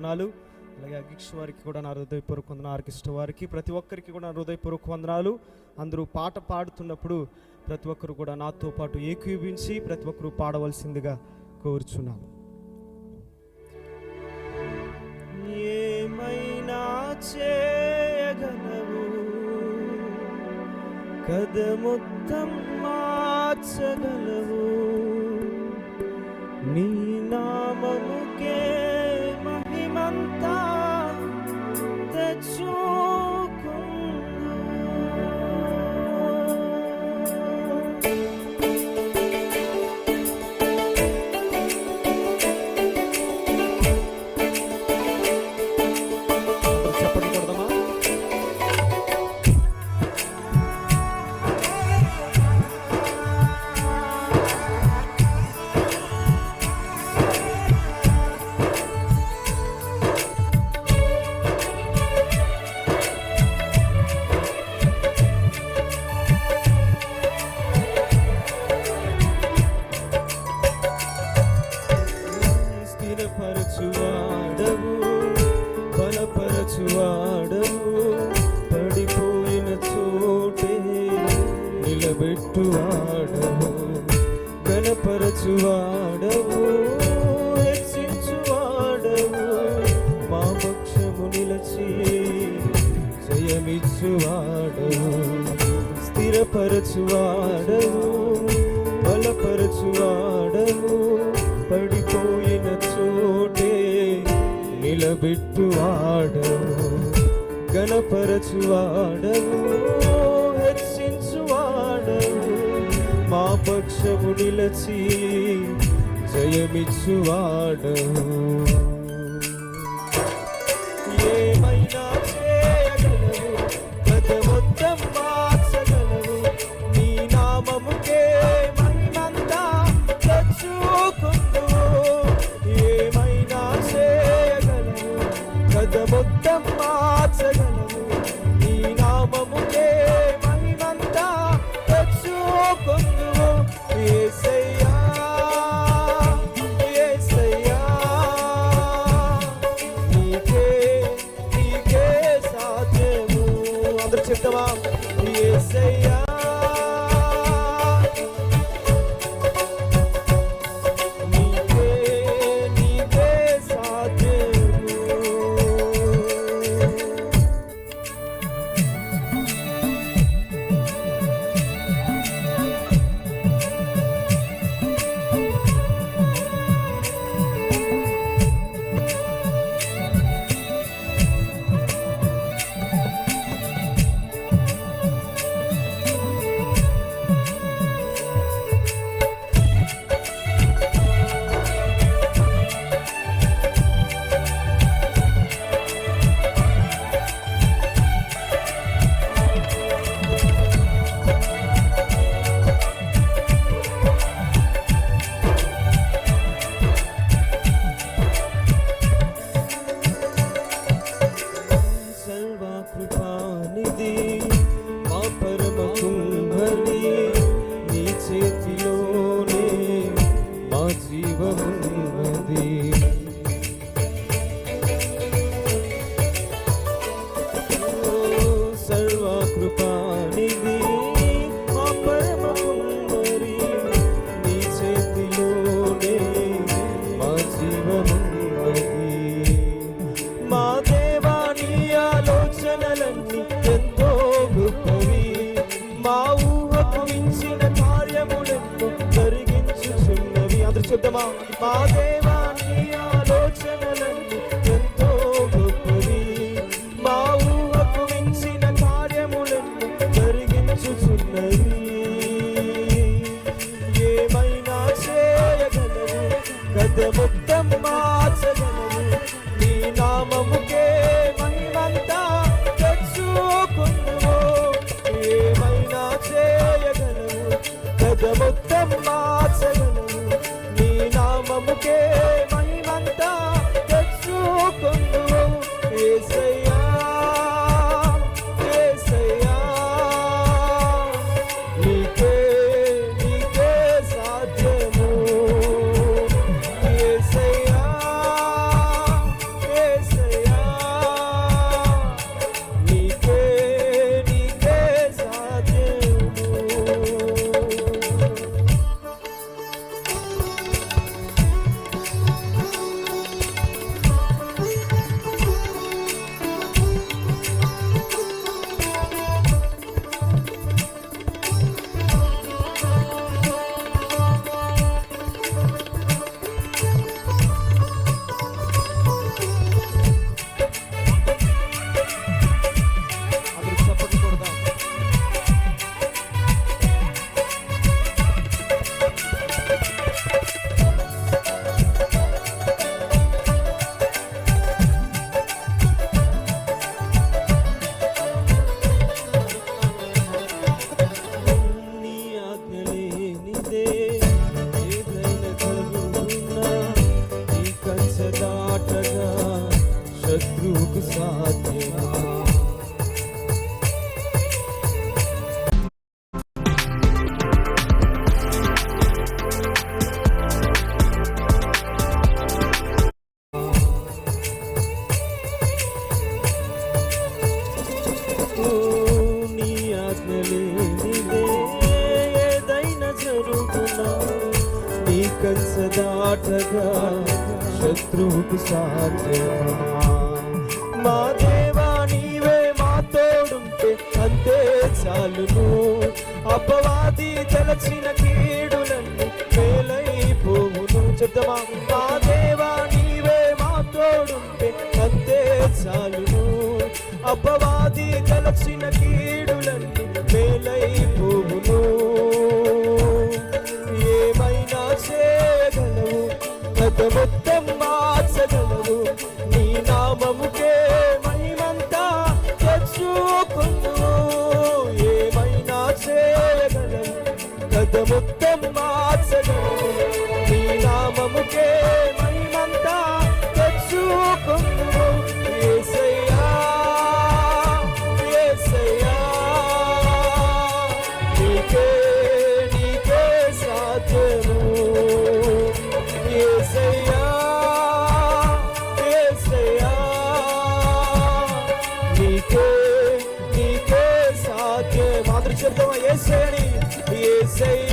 అలాగే అగిక్ష వారికి కూడా నా హృదయపూర్వక వందనాలు, ఆర్కిష్ట వారికి ప్రతి ఒక్కరికి కూడా నా హృదయపూర్వక వందనాలు. అందరూ పాట పాడుతున్నప్పుడు ప్రతి ఒక్కరు కూడా నాతో పాటు ఏకీభవించి ప్రతి ఒక్కరు పాడవలసిందిగా కోరుచున్నాను. ఏమైనా చేయగలవు, కథ మొత్తం మార్చగలవు, నీ నామముకే మహిమంతా తెచ్చుకుందు. చెప్పండి కొడదామా? స్థిరపరచువాడవు, బలపరచువాడవు, పడిపోయిన చోటే నిలబెట్టువాడవు, గణపరచువాడవు, హెచ్చించువాడవు, మా పక్షము నిలచి జయమిచ్చువాడవు, స్థిరపరచువాడవు, బలపరచువాడవు, పడిపోయిన చోటే నిలబెట్టువాడవు, గణపరచువాడవు, హెచ్చించువాడవు, మా పక్షము నిలచి జయమిచ్చువాడవు. ఏమైనా చేయగలవు, కథ మొత్తం మార్చగలవు, నీ నామముకే మహిమంతా తెచ్చుకుందు. ఏమైనా చేయగలవు, కథ మొత్తం మార్చగలవు, నీ నామముకే మహిమంతా తెచ్చుకుందు. యేసయ్యా, యేసయ్యా, నీకే నీకే సాధ్యము. అందరూ చెప్తావా? యేసయ్యా, కృపానిధి, మా పరమ కుంభని, నీ చేతిలోనే మా జీవమున్నది. సర్వకృపానిధి, మా పరమ కుంభని, నీ చేతిలోనే మా జీవమున్నది. మా దేవా, నీ ఆలోచనలన్నీ ఎంతో గొప్పవి, మా ఊహకు మించిన కార్యములెన్నో జరిగించుచున్నవి. అందరూ చూద్దామా? మా దేవా, నీ ఆలోచనలన్నీ ఎంతో గొప్పవి, మా ఊహకు మించిన కార్యములెన్నో జరిగించుచున్నవి. ఏమైనా చేయగలవు, కథ మొత్తం మార్చగలవు, నీ నామముకే మహిమంతా తెచ్చుకుందువు. ఏమైనా చేయగలవు, కథ మొత్తం మార్చగలవు, నీ నామముకే శత్రువుకు సాధ్యమా? నీ ఆజ్ఞ లేనిదే ఏదైనా జరుగునా? నీ కంచ దాటగా శత్రువుకు సాధ్యమా? మా దేవా నీవే మా తోడుంటే అంతే చాలును. అపవాది తలచిన కీడులన్నీ మేలైపోవును. చెప్తామా? మా దేవా నీవే మా తోడుంటే అంతే చాలును. అపవాది తలచిన కీడులన్నీ మేలైపోవును. ఏమైనా చేయగలవు, గత మొత్తం మార్చగలవు. నీ నామముకే మహిమంతా తెచ్చుకును. ఏమైనా చేయగలవు, గత మొత్తం మార్చగలవు. నీ నామముకే మహిమంతా తెచ్చుకును. యేసయ్యా యేసయ్యా నీకే నీకే సాధ్యము. యేసయ్యా యేసయ్యా నీకే నీకే సాధ్యం. మాతృ చెప్తామా? యేసయ్యని యేసయ్యా